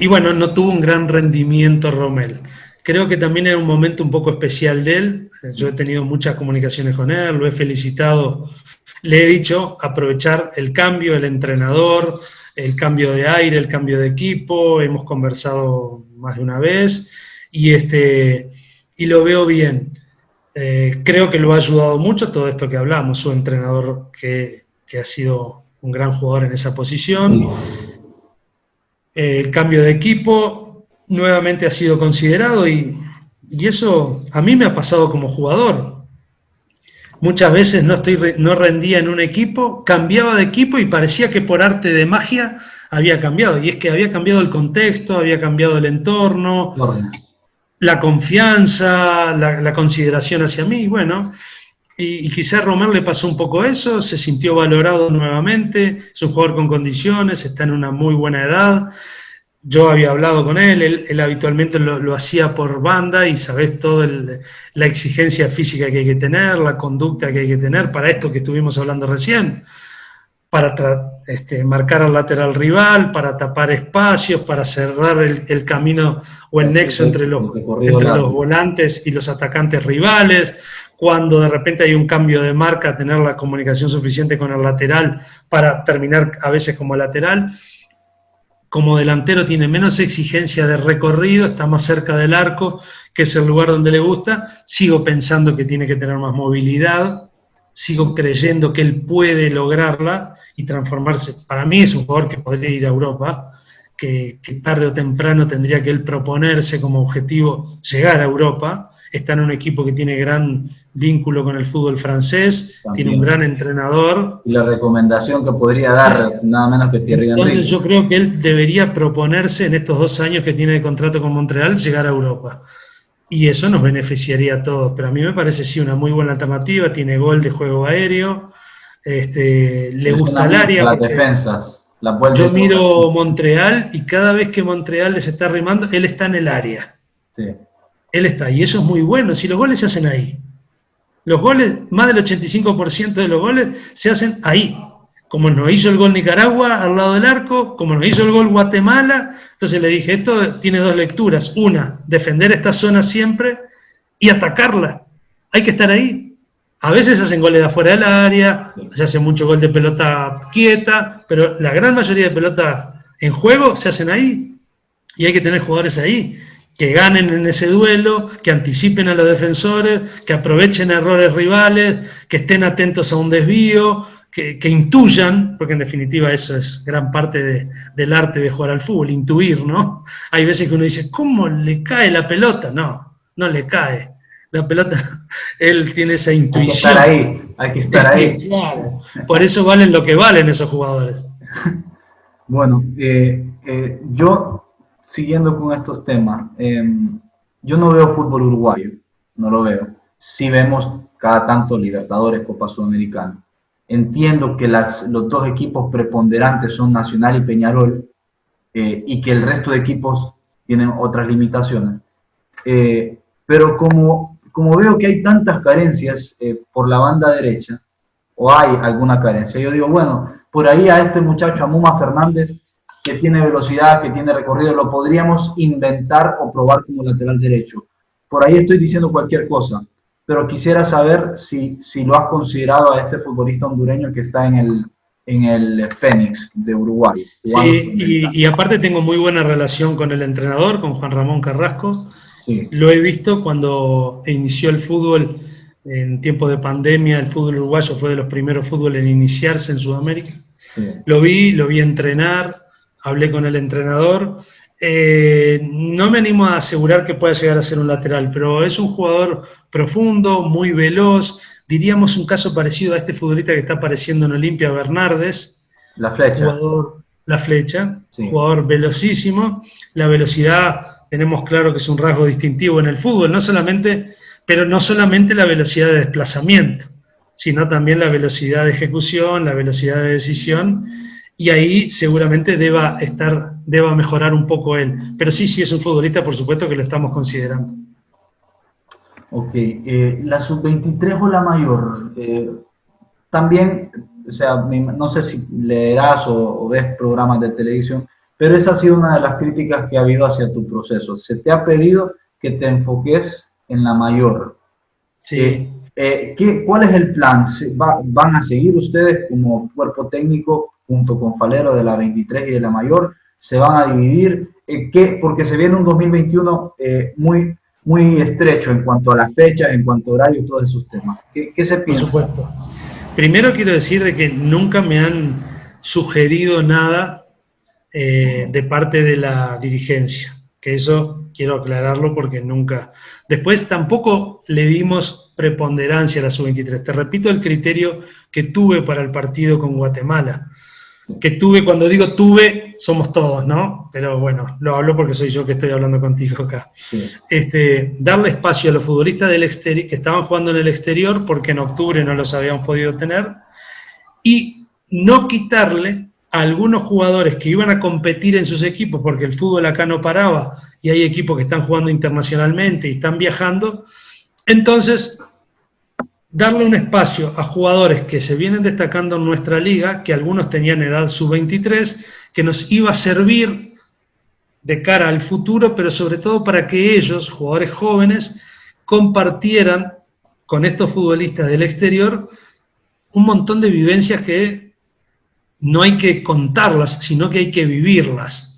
bueno, no tuvo un gran rendimiento Rommel. Creo que también era un momento un poco especial de él. Yo he tenido muchas comunicaciones con él, lo he felicitado. Le he dicho aprovechar el cambio, el entrenador, el cambio de aire, el cambio de equipo. Hemos conversado más de una vez y lo veo bien. Creo que lo ha ayudado mucho todo esto que hablamos, su entrenador que ha sido un gran jugador en esa posición. El cambio de equipo nuevamente ha sido considerado y eso a mí me ha pasado como jugador. Muchas veces no rendía en un equipo, cambiaba de equipo y parecía que por arte de magia había cambiado. Y es que había cambiado el contexto, había cambiado el entorno, la confianza, la consideración hacia mí. Bueno, y quizás a Román le pasó un poco eso, se sintió valorado nuevamente, es un jugador con condiciones, está en una muy buena edad. Yo había hablado con él habitualmente lo hacía por banda y sabés toda la exigencia física que hay que tener, la conducta que hay que tener para esto que estuvimos hablando recién, para marcar al lateral rival, para tapar espacios, para cerrar el camino o el nexo entre los volantes y los atacantes rivales. Cuando de repente hay un cambio de marca, tener la comunicación suficiente con el lateral para terminar a veces como lateral. Como delantero tiene menos exigencia de recorrido, está más cerca del arco, que es el lugar donde le gusta. Sigo pensando que tiene que tener más movilidad, sigo creyendo que él puede lograrla y transformarse. Para mí es un jugador que podría ir a Europa, que tarde o temprano tendría que él proponerse como objetivo llegar a Europa. Está en un equipo que tiene gran vínculo con el fútbol francés, tiene un gran entrenador. Y la recomendación que podría dar, nada menos que Thierry Henry. Entonces yo creo que él debería proponerse en estos 2 años que tiene de contrato con Montreal llegar a Europa. Y eso nos beneficiaría a todos. Pero a mí me parece sí una muy buena alternativa, tiene gol de juego aéreo, le gusta el área. Las defensas. Yo miro Montreal y cada vez que Montreal les está rimando, él está en el área. Sí. Él está, y eso es muy bueno, si los goles se hacen ahí. Los goles, más del 85% de los goles se hacen ahí. Como nos hizo el gol Nicaragua al lado del arco, como nos hizo el gol Guatemala. Entonces le dije, esto tiene 2 lecturas. Una, defender esta zona siempre y atacarla. Hay que estar ahí. A veces hacen goles de afuera del área, se hace mucho gol de pelota quieta, pero la gran mayoría de pelota en juego se hacen ahí, y hay que tener jugadores ahí, que ganen en ese duelo, que anticipen a los defensores, que aprovechen errores rivales, que estén atentos a un desvío, que intuyan, porque en definitiva eso es gran parte del arte de jugar al fútbol, intuir, ¿no? Hay veces que uno dice, ¿cómo le cae la pelota? No, no le cae. La pelota, él tiene esa intuición. Hay que estar ahí. Claro, por eso valen lo que valen esos jugadores. Bueno, yo, siguiendo con estos temas, yo no veo fútbol uruguayo, no lo veo. Sí vemos cada tanto Libertadores, Copa Sudamericana. Entiendo que los dos equipos preponderantes son Nacional y Peñarol, y que el resto de equipos tienen otras limitaciones. Pero como veo que hay tantas carencias por la banda derecha, o hay alguna carencia, yo digo, bueno, por ahí a este muchacho, a Muma Fernández, que tiene velocidad, que tiene recorrido, lo podríamos inventar o probar como lateral derecho. Por ahí estoy diciendo cualquier cosa, pero quisiera saber si lo has considerado a este futbolista hondureño que está en el Fénix de Uruguay. Sí, y aparte tengo muy buena relación con el entrenador, con Juan Ramón Carrasco. Sí. Lo he visto cuando inició el fútbol en tiempo de pandemia. El fútbol uruguayo fue de los primeros fútbol en iniciarse en Sudamérica. Sí. Lo vi entrenar, hablé con el entrenador. No me animo a asegurar que pueda llegar a ser un lateral, pero es un jugador profundo, muy veloz. Diríamos un caso parecido a este futbolista que está apareciendo en Olimpia, Bernardes. La Flecha. Sí. Jugador velocísimo. La velocidad, tenemos claro que es un rasgo distintivo en el fútbol, pero no solamente la velocidad de desplazamiento, sino también la velocidad de ejecución, la velocidad de decisión, y ahí seguramente deba mejorar un poco él. Pero sí es un futbolista, por supuesto que lo estamos considerando. Ok, la sub-23 o la mayor, también, o sea, no sé si leerás o ves programas de televisión, pero esa ha sido una de las críticas que ha habido hacia tu proceso. Se te ha pedido que te enfoques en la mayor. Sí. ¿Cuál es el plan? ¿Van a seguir ustedes como cuerpo técnico junto con Falero de la 23 y de la mayor? ¿Se van a dividir? Porque se viene un 2021 muy estrecho en cuanto a las fechas, en cuanto a horarios, todos esos temas. ¿Qué se piensa? Por supuesto. Primero quiero decir de que nunca me han sugerido nada de parte de la dirigencia, que eso quiero aclararlo porque nunca. Después tampoco le dimos preponderancia a la sub-23. Te repito el criterio que tuve para el partido con Guatemala. Que tuve, cuando digo tuve, somos todos, ¿no? Pero bueno, lo hablo porque soy yo que estoy hablando contigo acá. Sí. Darle espacio a los futbolistas del exterior, que estaban jugando en el exterior, porque en octubre no los habíamos podido tener, y no quitarle a algunos jugadores que iban a competir en sus equipos, porque el fútbol acá no paraba, y hay equipos que están jugando internacionalmente y están viajando, entonces darle un espacio a jugadores que se vienen destacando en nuestra liga, que algunos tenían edad sub-23, que nos iba a servir de cara al futuro, pero sobre todo para que ellos, jugadores jóvenes, compartieran con estos futbolistas del exterior un montón de vivencias que no hay que contarlas, sino que hay que vivirlas.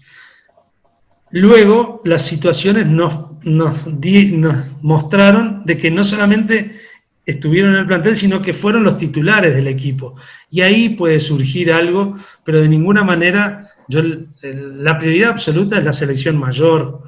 Luego, las situaciones nos mostraron de que no solamente estuvieron en el plantel, sino que fueron los titulares del equipo. Y ahí puede surgir algo, pero de ninguna manera, la prioridad absoluta es la selección mayor,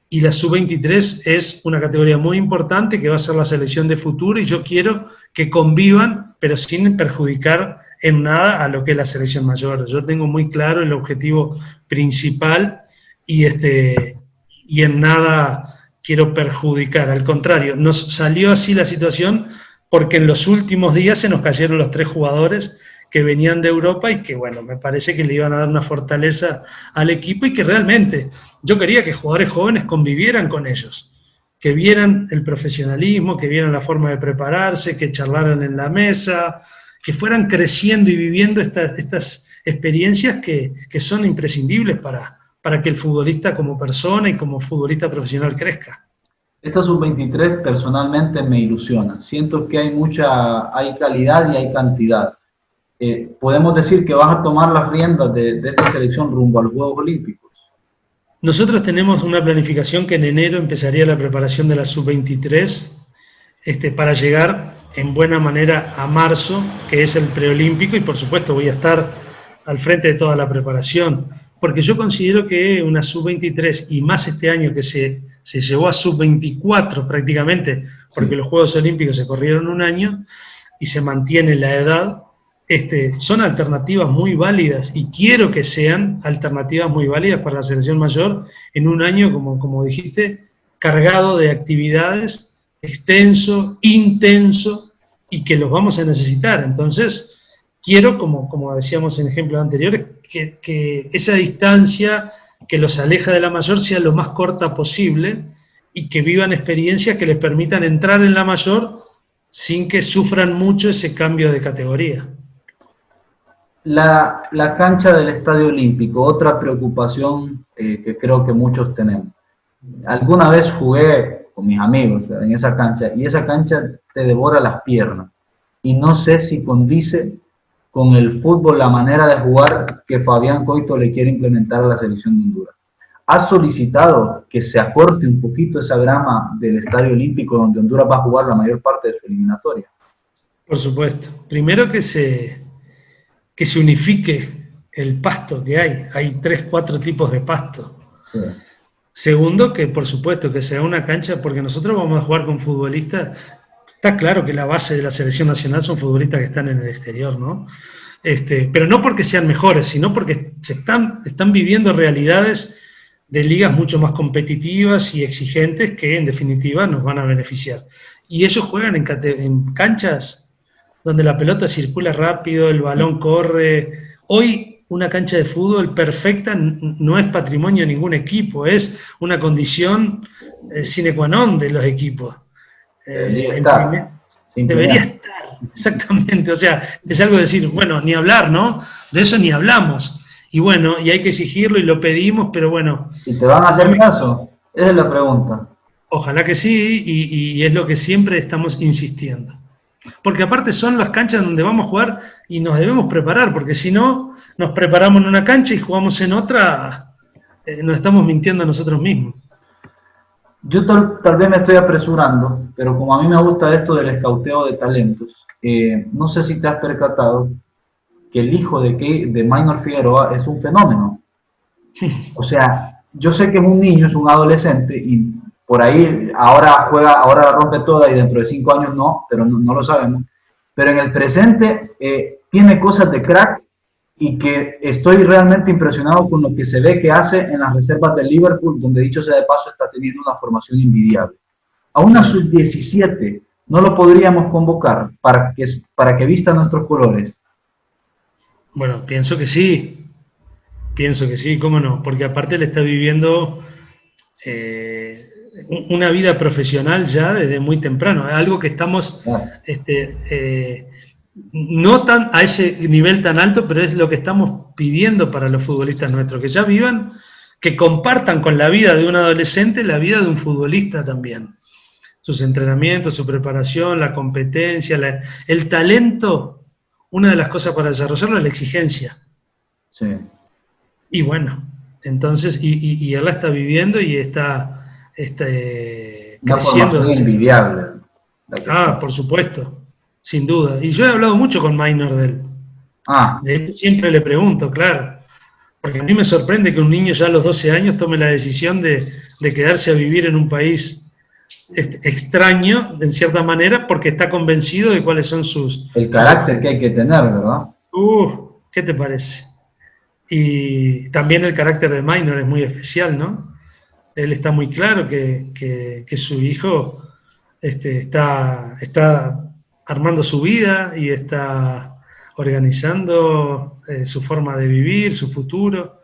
y la sub-23 es una categoría muy importante que va a ser la selección de futuro, y yo quiero que convivan, pero sin perjudicar en nada a lo que es la selección mayor. Yo tengo muy claro el objetivo principal, y en nada quiero perjudicar. Al contrario, nos salió así la situación porque en los últimos días se nos cayeron los 3 jugadores que venían de Europa y que, bueno, me parece que le iban a dar una fortaleza al equipo, y que realmente yo quería que jugadores jóvenes convivieran con ellos, que vieran el profesionalismo, que vieran la forma de prepararse, que charlaran en la mesa, que fueran creciendo y viviendo estas experiencias que son imprescindibles para que el futbolista como persona y como futbolista profesional crezca. Esta sub-23 personalmente me ilusiona. Siento que hay calidad y hay cantidad. podemos decir que vas a tomar las riendas de esta selección rumbo a los Juegos Olímpicos. Nosotros tenemos una planificación que en enero empezaría la preparación de la sub-23 para llegar en buena manera a marzo, que es el preolímpico, y por supuesto voy a estar al frente de toda la preparación, porque yo considero que una sub-23, y más este año que se llevó a sub-24 prácticamente, porque sí, los Juegos Olímpicos se corrieron un año y se mantiene la edad, son alternativas muy válidas, y quiero que sean alternativas muy válidas para la selección mayor en un año, como dijiste, cargado de actividades, extenso, intenso, y que los vamos a necesitar. Entonces, quiero, como decíamos en ejemplos anteriores, que esa distancia que los aleja de la mayor sea lo más corta posible, y que vivan experiencias que les permitan entrar en la mayor sin que sufran mucho ese cambio de categoría. La cancha del Estadio Olímpico, otra preocupación que creo que muchos tenemos. Alguna vez jugué con mis amigos en esa cancha, y esa cancha te devora las piernas, y no sé si condice con el fútbol, la manera de jugar que Fabián Coito le quiere implementar a la selección de Honduras. ¿Ha solicitado que se acorte un poquito esa grama del Estadio Olímpico, donde Honduras va a jugar la mayor parte de su eliminatoria? Por supuesto. Primero que se unifique el pasto que hay 3, 4 tipos de pasto. Sí. Segundo, que por supuesto que sea una cancha, porque nosotros vamos a jugar con futbolistas, está claro que la base de la selección nacional son futbolistas que están en el exterior, ¿no? Pero no porque sean mejores, sino porque están viviendo realidades de ligas mucho más competitivas y exigentes que en definitiva nos van a beneficiar. Y ellos juegan en canchas donde la pelota circula rápido, el balón corre. Hoy una cancha de fútbol perfecta no es patrimonio de ningún equipo, es una condición sine qua non de los equipos. Debería estar, exactamente. O sea, es algo de decir, bueno, ni hablar, ¿no? De eso ni hablamos. Y bueno, y hay que exigirlo y lo pedimos, pero bueno. ¿Y te van a hacer caso? Esa es la pregunta. Ojalá que sí, y es lo que siempre estamos insistiendo. Porque aparte son las canchas donde vamos a jugar y nos debemos preparar, porque si no, nos preparamos en una cancha y jugamos en otra, nos estamos mintiendo a nosotros mismos. Yo tal vez me estoy apresurando, pero como a mí me gusta esto del escauteo de talentos, no sé si te has percatado que el hijo de Maynor Figueroa es un fenómeno. O sea, yo sé que es un niño, es un adolescente, y por ahí ahora juega, ahora la rompe toda, y dentro de 5 años no, pero no lo sabemos. Pero en el presente tiene cosas de crack, y que estoy realmente impresionado con lo que se ve que hace en las reservas de Liverpool, donde dicho sea de paso está teniendo una formación envidiable. A una sub-17 no lo podríamos convocar para que vista nuestros colores. Bueno, pienso que sí, cómo no, porque aparte él está viviendo una vida profesional ya desde muy temprano, algo que estamos no tan a ese nivel tan alto, pero es lo que estamos pidiendo para los futbolistas nuestros, que ya vivan, que compartan con la vida de un adolescente la vida de un futbolista también. Sus entrenamientos, su preparación, la competencia, el talento. Una de las cosas para desarrollarlo es la exigencia. Sí. Y bueno, entonces, y él la está viviendo y está creciendo. Es envidiable. Por supuesto, sin duda. Y yo he hablado mucho con Maynor de él. De hecho, siempre le pregunto, claro. Porque a mí me sorprende que un niño ya a los 12 años tome la decisión de quedarse a vivir en un país extraño, en cierta manera, porque está convencido de cuáles son el carácter que hay que tener, ¿verdad? ¿Qué te parece? Y también el carácter de Maynor es muy especial, ¿no? Él está muy claro que su hijo está armando su vida y está organizando su forma de vivir, su futuro.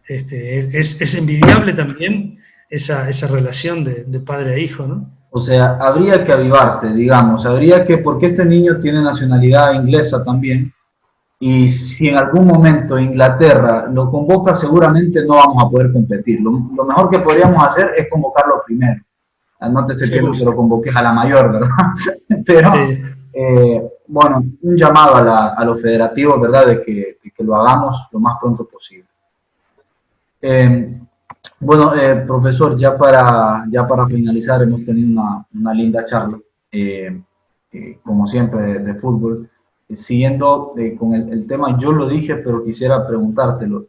Es envidiable también esa relación de padre a hijo, ¿no? O sea, habría que avivarse, digamos, porque este niño tiene nacionalidad inglesa también, y si en algún momento Inglaterra lo convoca, seguramente no vamos a poder competir. Lo mejor que podríamos hacer es convocarlo primero. No te estoy diciendo que lo convoques a la mayor, ¿verdad? Pero bueno, un llamado a los federativos, ¿verdad?, de que lo hagamos lo más pronto posible. Bueno, profesor, ya para finalizar, hemos tenido una linda charla, como siempre, de fútbol. Siguiendo con el tema, yo lo dije, pero quisiera preguntártelo.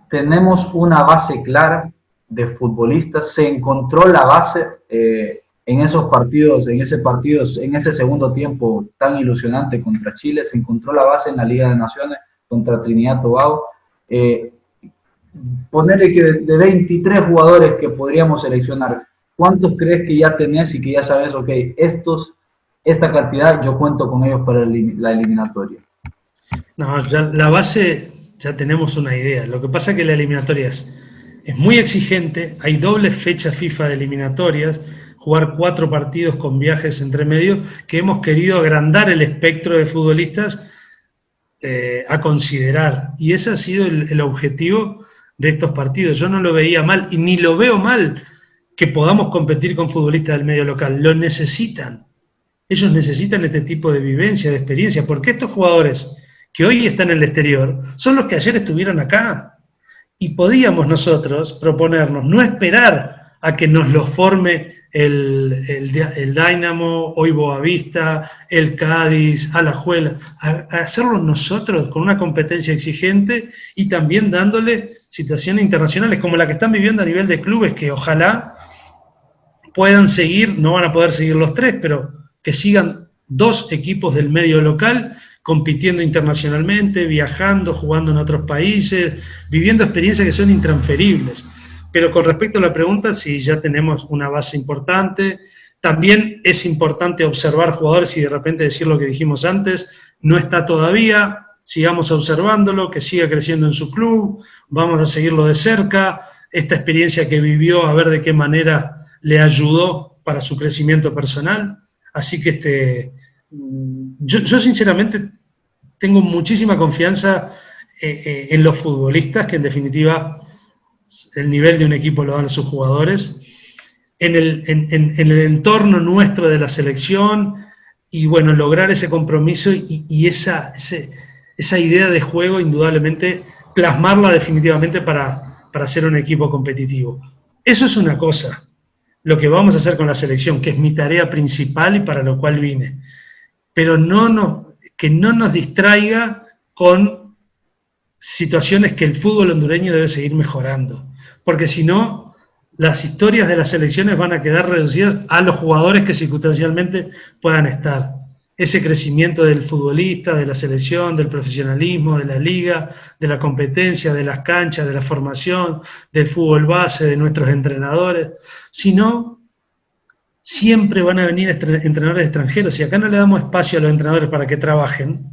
Tenemos una base clara de futbolistas, se encontró la base en esos partidos, en ese segundo tiempo tan ilusionante contra Chile, se encontró la base en la Liga de Naciones contra Trinidad y Tobago. Ponerle que de 23 jugadores que podríamos seleccionar, ¿cuántos crees que ya tenés y que ya sabes, ok, esta cantidad yo cuento con ellos para la eliminatoria? No, ya la base ya tenemos una idea. Lo que pasa es que la eliminatoria es muy exigente, hay dobles fechas FIFA de eliminatorias, jugar 4 partidos con viajes entre medio, que hemos querido agrandar el espectro de futbolistas a considerar. Y ese ha sido el objetivo de estos partidos. Yo no lo veía mal, y ni lo veo mal que podamos competir con futbolistas del medio local. Lo necesitan. Ellos necesitan este tipo de vivencia, de experiencia, porque estos jugadores que hoy están en el exterior son los que ayer estuvieron acá. Y podíamos nosotros proponernos no esperar a que nos lo forme el Dynamo, hoy Boavista, el Cádiz, Alajuela, a hacerlo nosotros con una competencia exigente y también dándole situaciones internacionales como la que están viviendo a nivel de clubes, que ojalá puedan seguir, no van a poder seguir los 3, pero que sigan 2 equipos del medio local compitiendo internacionalmente, viajando, jugando en otros países, viviendo experiencias que son intransferibles. Pero con respecto a la pregunta, sí, ya tenemos una base importante. También es importante observar jugadores y de repente decir lo que dijimos antes, no está todavía, sigamos observándolo, que siga creciendo en su club, vamos a seguirlo de cerca, esta experiencia que vivió, a ver de qué manera le ayudó para su crecimiento personal. Así que yo sinceramente tengo muchísima confianza en los futbolistas, que en definitiva el nivel de un equipo lo dan sus jugadores, en el entorno nuestro de la selección, y bueno, lograr ese compromiso y esa idea de juego, indudablemente, plasmarla definitivamente para ser un equipo competitivo. Eso es una cosa, lo que vamos a hacer con la selección, que es mi tarea principal y para lo cual vine. Pero que no nos distraiga con situaciones que el fútbol hondureño debe seguir mejorando, porque si no, las historias de las selecciones van a quedar reducidas a los jugadores que circunstancialmente puedan estar. Ese crecimiento del futbolista, de la selección, del profesionalismo, de la liga, de la competencia, de las canchas, de la formación, del fútbol base, de nuestros entrenadores. Si no, siempre van a venir entrenadores extranjeros. Si acá no le damos espacio a los entrenadores para que trabajen,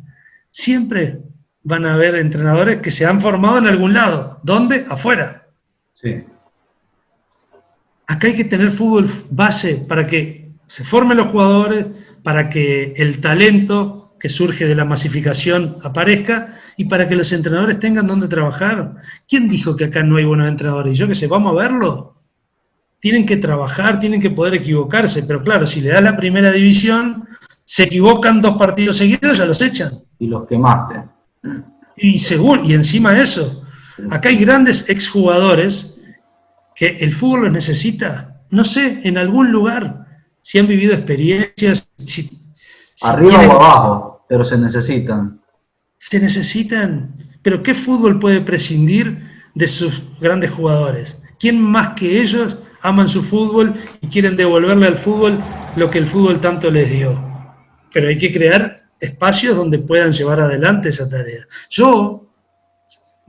siempre van a haber entrenadores que se han formado en algún lado. ¿Dónde? Afuera. Sí. Acá hay que tener fútbol base para que se formen los jugadores, para que el talento que surge de la masificación aparezca y para que los entrenadores tengan dónde trabajar. ¿Quién dijo que acá no hay buenos entrenadores? Y yo qué sé, vamos a verlo. Tienen que trabajar, tienen que poder equivocarse, pero claro, si le das la primera división, se equivocan 2 partidos seguidos, ya los echan. Y los quemaste. Y encima de eso, acá hay grandes exjugadores que el fútbol los necesita, no sé, en algún lugar, si han vivido experiencias, si arriba o abajo, pero se necesitan. Se necesitan, pero ¿qué fútbol puede prescindir de sus grandes jugadores? ¿Quién más que ellos aman su fútbol y quieren devolverle al fútbol lo que el fútbol tanto les dio? Pero hay que crear espacios donde puedan llevar adelante esa tarea. Yo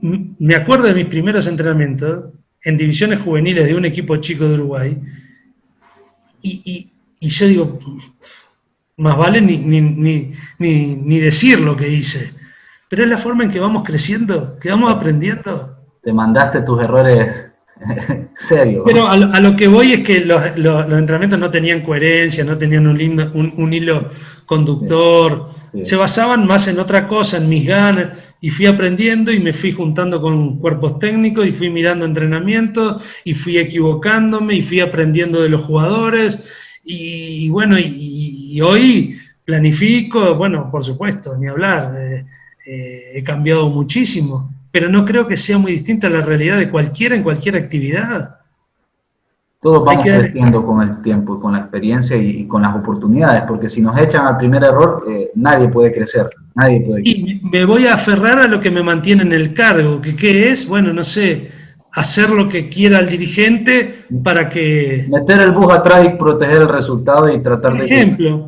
me acuerdo de mis primeros entrenamientos en divisiones juveniles de un equipo chico de Uruguay y yo digo, más vale ni decir lo que hice, pero es la forma en que vamos creciendo, que vamos aprendiendo. Te mandaste tus errores serios. Pero a lo que voy es que los entrenamientos no tenían coherencia, no tenían un hilo conductor, sí. Se basaban más en otra cosa, en mis ganas, y fui aprendiendo y me fui juntando con cuerpos técnicos y fui mirando entrenamientos y fui equivocándome y fui aprendiendo de los jugadores y bueno, y hoy Planifico, bueno, por supuesto, ni hablar, he cambiado muchísimo, pero no creo que sea muy distinta a la realidad de cualquiera en cualquier actividad. Todos Hay vamos que dar creciendo con el tiempo y con la experiencia y con las oportunidades, porque si nos echan al primer error, nadie puede crecer, nadie puede crecer. y me voy a aferrar a lo que me mantiene en el cargo, que qué es, bueno, no sé, hacer lo que quiera el dirigente para que, Meter el bus atrás y proteger el resultado y tratar de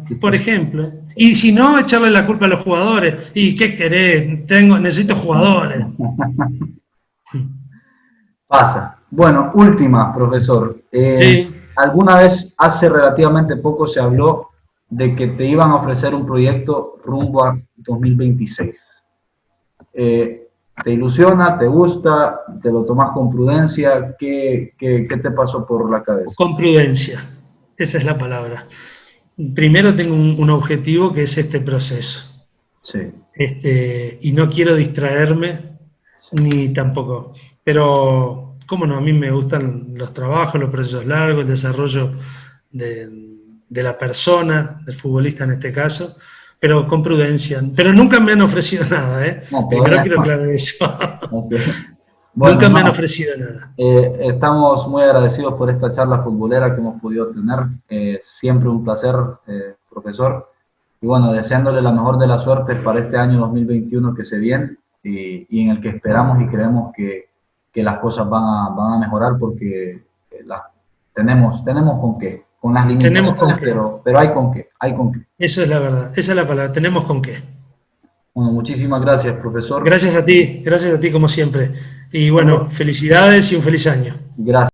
que... por ejemplo, y si no, echarle la culpa a los jugadores. ¿Y qué querés? Necesito jugadores. Pasa. Bueno, última, profesor. Sí, ¿Alguna vez hace relativamente poco se habló de que te iban a ofrecer un proyecto rumbo a 2026? ¿Te ilusiona? ¿Te gusta? ¿Te lo tomas con prudencia? ¿Qué te pasó por la cabeza? con prudencia, esa es la palabra. Primero tengo un objetivo que es este proceso. Sí, Y no quiero distraerme, sí, ni tampoco. Pero, cómo no, a mí me gustan los trabajos, los procesos largos, el desarrollo de, de la persona, del futbolista en este caso, pero con prudencia. Pero nunca me han ofrecido nada, ¿eh? no, Primero todavía quiero no. aclarar eso. Ok. Bueno, Nunca me han no, ofrecido nada. estamos muy agradecidos por esta charla futbolera que hemos podido tener. Siempre un placer, profesor. Y bueno, deseándole la mejor de las suertes para este año 2021 que se viene y en el que esperamos y creemos que las cosas van a mejorar porque tenemos con qué. Con las Tenemos con limitaciones, qué. pero hay con qué, hay con qué. Eso es la verdad, esa es la palabra, tenemos con qué. Bueno, muchísimas gracias, profesor. Gracias a ti como siempre. Y Bueno, bueno, felicidades y un feliz año. gracias.